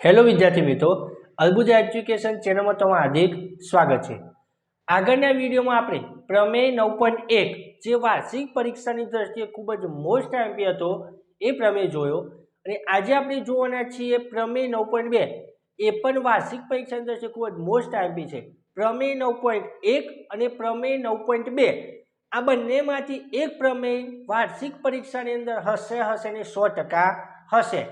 Hello વિદ્યાર્થી મિત્રો, અલ્બુજા education ચેનલમાં તમારું હાર્દિક સ્વાગત છે। આગળના વિડીયોમાં આપણે પ્રમેય 9.1 જે વાર્ષિક પરીક્ષાની દ્રષ્ટિએ ખૂબ જ મોસ્ટ આઈએમપી હતો એ પ્રમેય જોયો અને આજે આપણે જોવાના છીએ પ્રમેય 9.2 એ પણ વાર્ષિક પરીક્ષાની દ્રષ્ટિએ ખૂબ જ મોસ્ટ આઈએમપી છે। પ્રમેય 9.1 અને પ્રમેય 9.2 આ બંનેમાંથી એક પ્રમેય વાર્ષિક પરીક્ષાની અંદર હશે ને 100% હશે।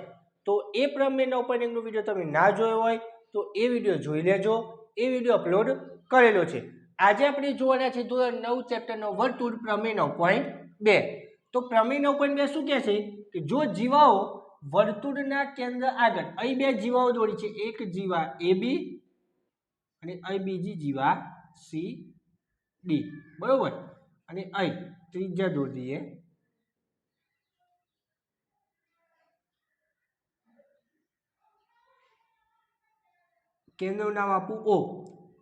તો એ પ્રમેય 9.1 નો વિડીયો તમે ના જોયો હોય તો એ વિડીયો જોઈ લેજો, એ વિડીયો અપલોડ કરેલો છે। આજે આપણે જોવાના છે ધોરણ 9 ચેપ્ટરનો વર્તુળ પ્રમેય 9.2। તો પ્રમેય 9.2 શું કહે છે કે જો જીવાઓ વર્તુળના કેન્દ્ર આગળ, અહીં બે જીવાઓ દોરી છે, એક જીવા AB અને અહીં બીજી જીવા CD, બરોબર, અને અહીં ત્રિજ્યા દોરી દઈએ, કેન્દ્રનું નામ આપું O,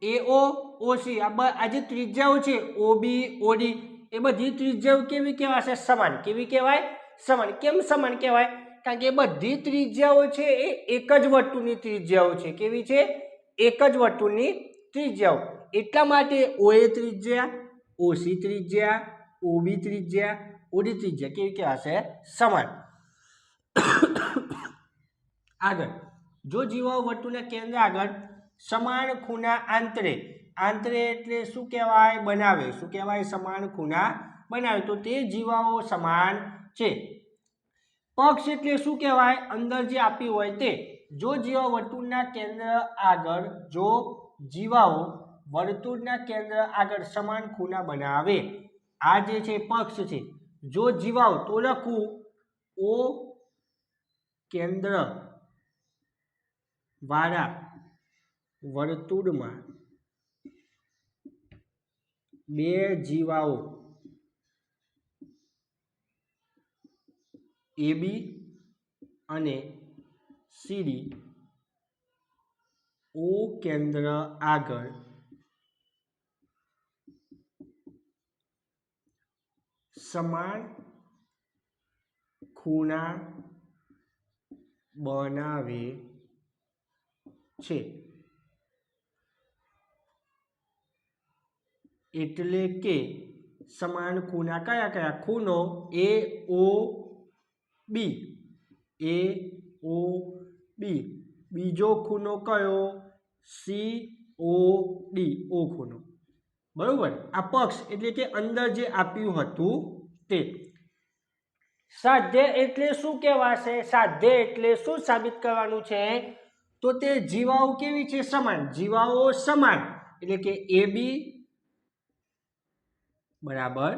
AO OC। આ જે ત્રિજ્યાઓ છે OB OD એ બધી ત્રિજ્યાઓ કેવી કહેવાશે? સમાન। કેવી કહેવાય? સમાન। કેમ સમાન કહેવાય? કારણ કે બધી ત્રિજ્યાઓ છે એ એક જ વર્તુળની ત્રિજ્યાઓ છે। કેવી છે? એક જ વર્તુળની ત્રિજ્યાઓ। એટલા માટે OA ત્રિજ્યા, OC ત્રિજ્યા, OB ત્રિજ્યા, OD ત્રિજ્યા કેવી કહેવાશે? સમાન। આગળ, જો જીવાઓ વર્તુળના કેન્દ્ર આગળ સમાન ખૂણા આંતરે, આંતરે એટલે શું કહેવાય? બનાવે। શું કહેવાય? સમાન ખૂણા બનાવે, તો તે જીવાઓ સમાન છે। પક્ષ એટલે શું કહેવાય? અંદર જે આપી હોય તે। જો જીવાઓ વર્તુળના કેન્દ્ર આગળ, જો જીવાઓ વર્તુળના કેન્દ્ર આગળ સમાન ખૂણા બનાવે, આ જે છે પક્ષ છે। જો જીવાઓ, તો લખું O કેન્દ્ર વાળા વર્તુળમાં બે જીવાઓ AB અને CD O કેન્દ્ર આગળ સમાન ખૂણા બનાવે છે, એટલે કે સમાન ખૂણા કયા કયા? ખૂણો AOB, AOB, બીજો ખૂણો કયો? COD, O ખૂણો, બરોબર। આ પક્ષ એટલે કે અંદર જે આપ્યું હતું તે। સાધ્ય એટલે શું કહેવાશે? સાધ્ય એટલે શું સાબિત કરવાનું છે? તો તે જીવાઓ કેવી છે? સમાન। જીવાઓ સમાન એટલે કે AB બરાબર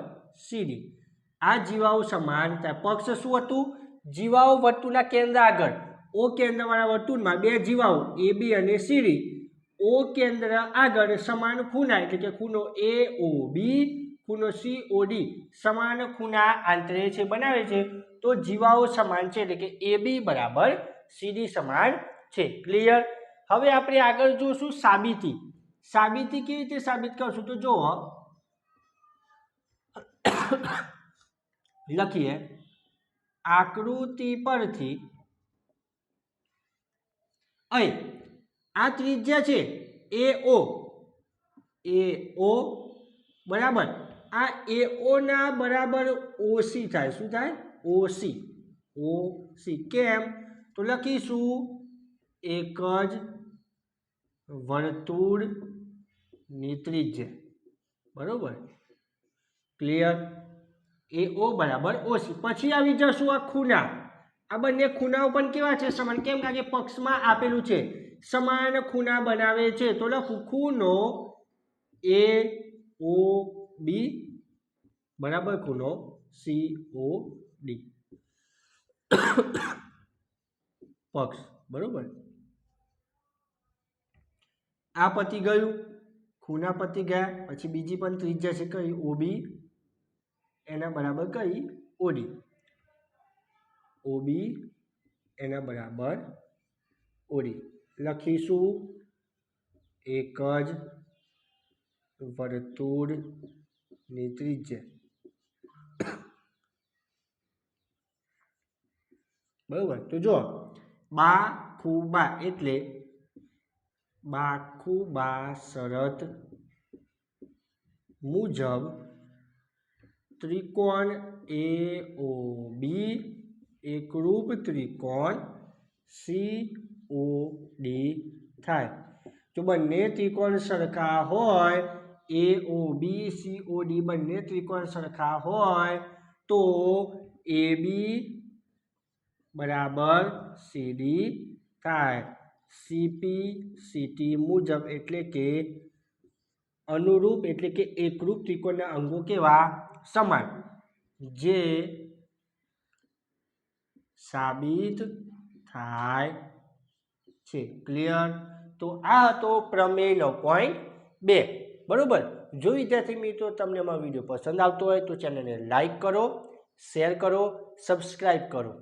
CD, આ જીવાઓ સમાન થાય। પક્ષ શું હતું? જીવાઓ વર્તુળના કેન્દ્ર આગળ O કેન્દ્રવાળા વર્તુળમાં બે જીવાઓ AB અને CD O કેન્દ્ર આગળ સમાન ખૂણા એટલે કે ખૂણો AOB, ખૂણો COD સમાન ખૂણા આંતરે છે, બનાવે છે, તો જીવાઓ સમાન છે, એટલે કે AB બરાબર CD સમાન છે। ક્લિયર? હવે આપણે આગળ જોશું સાબિતી। સાબિતી કેવી રીતે સાબિત કરશું? તો જો લખીએ, આકૃતિ પરથી અહીં આ ત્રિજ્યા છે AO, AO બરાબર, આ AO ના બરાબર OC થાય। શું થાય? OC, OC કેમ? તો લખીશું એક જ વર્તુળની ત્રિજ્યા, બરોબર। ક્લિયર? AO બરાબર OC। પછી આવી જશું આ ખૂણા। આ બંને ખૂણાઓ પણ કેવા છે? સમાન। કેમ? કારણ કે પક્ષમાં આપેલું છે સમાન ખૂણા બનાવે છે, તો લખું ખૂણો AOB બરાબર ખૂણો COD, પક્ષ, બરોબર। આ પતી ગયું, ખૂણા પતી ગયા। પછી બીજી પણ ત્રિજ્યા છે કઈ? OB, એના બરાબર કઈ? OD, OB એના બરાબર OD। લખીશું એક જ વર્તુળની ત્રિજ્યા, બરોબર। તો જો 12 બાખુબા એટલે બાખુબા શરત મુજબ ત્રિકોણ AOB એકરૂપ ત્રિકોણ COD થાય. જો બંને ત્રિકોણ સરખા હોય, AOB COD બંને ત્રિકોણ સરખા હોય તો AB બરાબર CD થાય. CP CT મુજબ એટલે કે અનુરૂપ એટલે કે એકરૂપ ત્રિકોણના અંગો કેવા સમાન, જે સાબિત થાય છે. ક્લિયર? તો આ હતો પ્રમેય 9.2. બરોબર. જો વિદ્યાર્થી મિત્રો તમને અમારો વિડીયો પસંદ આવતો હોય તો ચેનલને લાઈક કરો, શેર કરો, સબસ્ક્રાઈબ કરો.